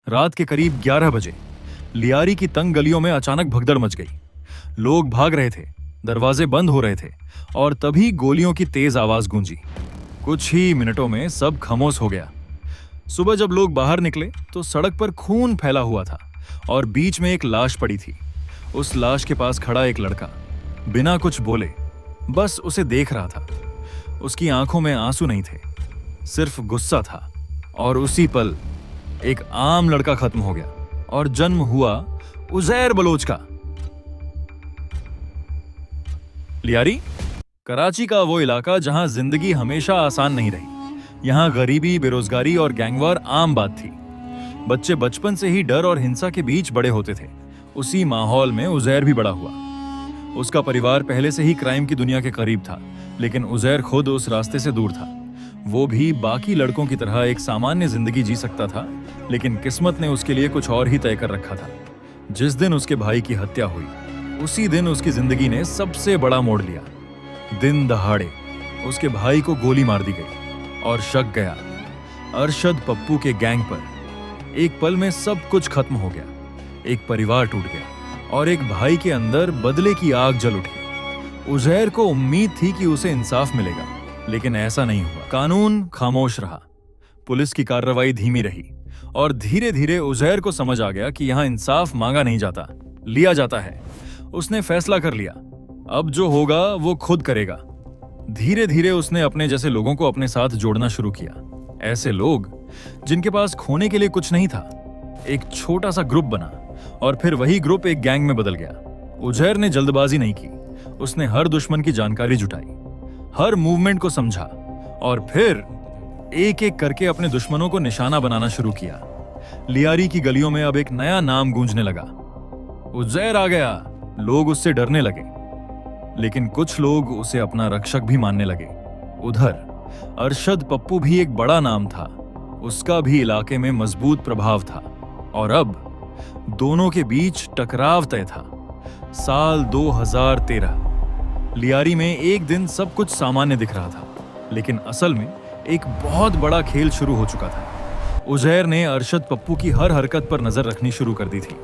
रात के करीब 11 बजे लियारी की तंग गलियों में अचानक भगदड़ मच गई। लोग भाग रहे थे, दरवाजे बंद हो रहे थे और तभी गोलियों की तेज आवाज गूंजी। कुछ ही मिनटों में सब खामोश हो गया। सुबह जब लोग बाहर निकले तो सड़क पर खून फैला हुआ था और बीच में एक लाश पड़ी थी। उस लाश के पास खड़ा एक लड़का बिना कुछ बोले बस उसे देख रहा था। उसकी आंखों में आंसू नहीं थे, सिर्फ गुस्सा था। और उसी पल एक आम लड़का खत्म हो गया और जन्म हुआ उजैर बलोच का। लियारी कराची का वो इलाका जहां जिंदगी हमेशा आसान नहीं रही। यहां गरीबी, बेरोजगारी और गैंगवार आम बात थी। बच्चे बचपन से ही डर और हिंसा के बीच बड़े होते थे। उसी माहौल में उजैर भी बड़ा हुआ। उसका परिवार पहले से ही क्राइम की दुनिया के करीब था, लेकिन उजैर खुद उस रास्ते से दूर था। वो भी बाकी लड़कों की तरह एक सामान्य जिंदगी जी सकता था, लेकिन किस्मत ने उसके लिए कुछ और ही तय कर रखा था। जिस दिन उसके भाई की हत्या हुई, उसी दिन उसकी जिंदगी ने सबसे बड़ा मोड़ लिया। दिन दहाड़े उसके भाई को गोली मार दी गई और शक गया अरशद पप्पू के गैंग पर। एक पल में सब कुछ खत्म हो गया। एक परिवार टूट गया और एक भाई के अंदर बदले की आग जल उठी। उजैर को उम्मीद थी कि उसे इंसाफ मिलेगा, लेकिन ऐसा नहीं हुआ। कानून खामोश रहा, पुलिस की कार्रवाई धीमी रही और धीरे धीरे उजैर को समझ आ गया कि यहां इंसाफ मांगा नहीं जाता, लिया जाता है। उसने फैसला कर लिया, अब जो होगा वो खुद करेगा। धीरे धीरे उसने अपने जैसे लोगों को अपने साथ जोड़ना शुरू किया। ऐसे लोग जिनके पास खोने के लिए कुछ नहीं था। एक छोटा सा ग्रुप बना और फिर वही ग्रुप एक गैंग में बदल गया। उजैर ने जल्दबाजी नहीं की। उसने हर दुश्मन की जानकारी जुटाई, हर मूवमेंट को समझा और फिर एक एक करके अपने दुश्मनों को निशाना बनाना शुरू किया। लियारी की गलियों में अब एक नया नाम गूंजने लगा, उजैर आ गया। लोग उससे डरने लगे, लेकिन कुछ लोग उसे अपना रक्षक भी मानने लगे। उधर अरशद पप्पू भी एक बड़ा नाम था। उसका भी इलाके में मजबूत प्रभाव था और अब दोनों के बीच टकराव तय था। साल 2013। लियारी में एक दिन सब कुछ सामान्य दिख रहा था, लेकिन असल में एक बहुत बड़ा खेल शुरू हो चुका था। उजैर ने अरशद पप्पू की हर हरकत पर नजर रखनी शुरू कर दी थी।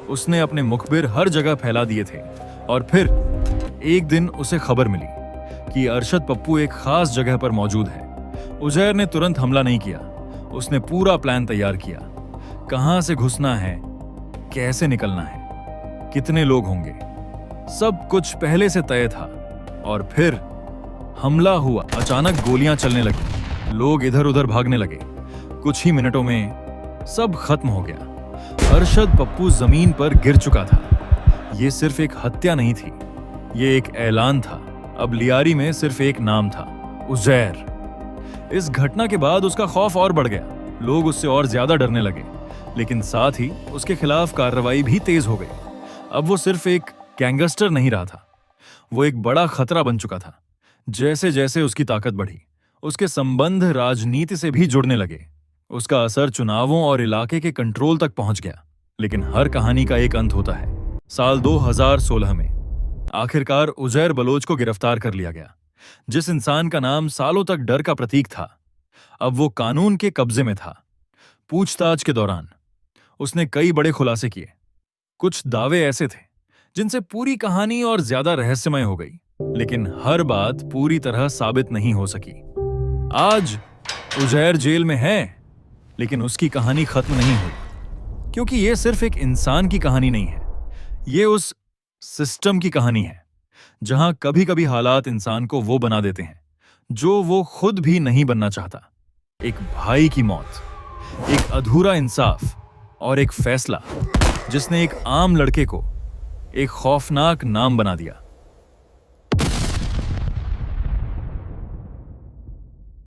उसने अपने मुखबिर हर जगह फैला दिए थे और फिर एक दिन उसे खबर मिली कि अरशद पप्पू एक खास जगह पर मौजूद है। उजैर ने तुरंत हमला नहीं किया। उसने पूरा प्लान तैयार किया। कहां से घुसना है, कैसे निकलना है, कितने लोग होंगे, सब कुछ पहले से तय था। और फिर हमला हुआ। अचानक गोलियां चलने लगी, लोग इधर उधर भागने लगे। कुछ ही मिनटों में सब खत्म हो गया। अरशद पप्पू जमीन पर गिर चुका था। यह सिर्फ एक हत्या नहीं थी, यह एक ऐलान था। अब लियारी में सिर्फ एक नाम था, उजैर। इस घटना के बाद उसका खौफ और बढ़ गया। लोग उससे और ज्यादा डरने लगे, लेकिन साथ ही उसके खिलाफ कार्रवाई भी तेज हो गई। अब वो सिर्फ एक गैंगस्टर नहीं रहा था, वो एक बड़ा खतरा बन चुका था। जैसे जैसे उसकी ताकत बढ़ी, उसके संबंध राजनीति से भी जुड़ने लगे। उसका असर चुनावों और इलाके के कंट्रोल तक पहुंच गया। लेकिन हर कहानी का एक अंत होता है। साल 2016 में आखिरकार उजैर बलोच को गिरफ्तार कर लिया गया। जिस इंसान का नाम सालों तक डर का प्रतीक था, अब वो कानून के कब्जे में था। पूछताछ के दौरान उसने कई बड़े खुलासे किए। कुछ दावे ऐसे थे जिनसे पूरी कहानी और ज्यादा रहस्यमय हो गई, लेकिन हर बात पूरी तरह साबित नहीं हो सकी। आज उजैर जेल में है, लेकिन उसकी कहानी खत्म नहीं हुई, क्योंकि यह सिर्फ एक इंसान की कहानी नहीं है, यह उस सिस्टम की कहानी है जहां कभी कभी हालात इंसान को वो बना देते हैं जो वो खुद भी नहीं बनना चाहता। एक भाई की मौत, एक अधूरा इंसाफ और एक फैसला जिसने एक आम लड़के को एक खौफनाक नाम बना दिया।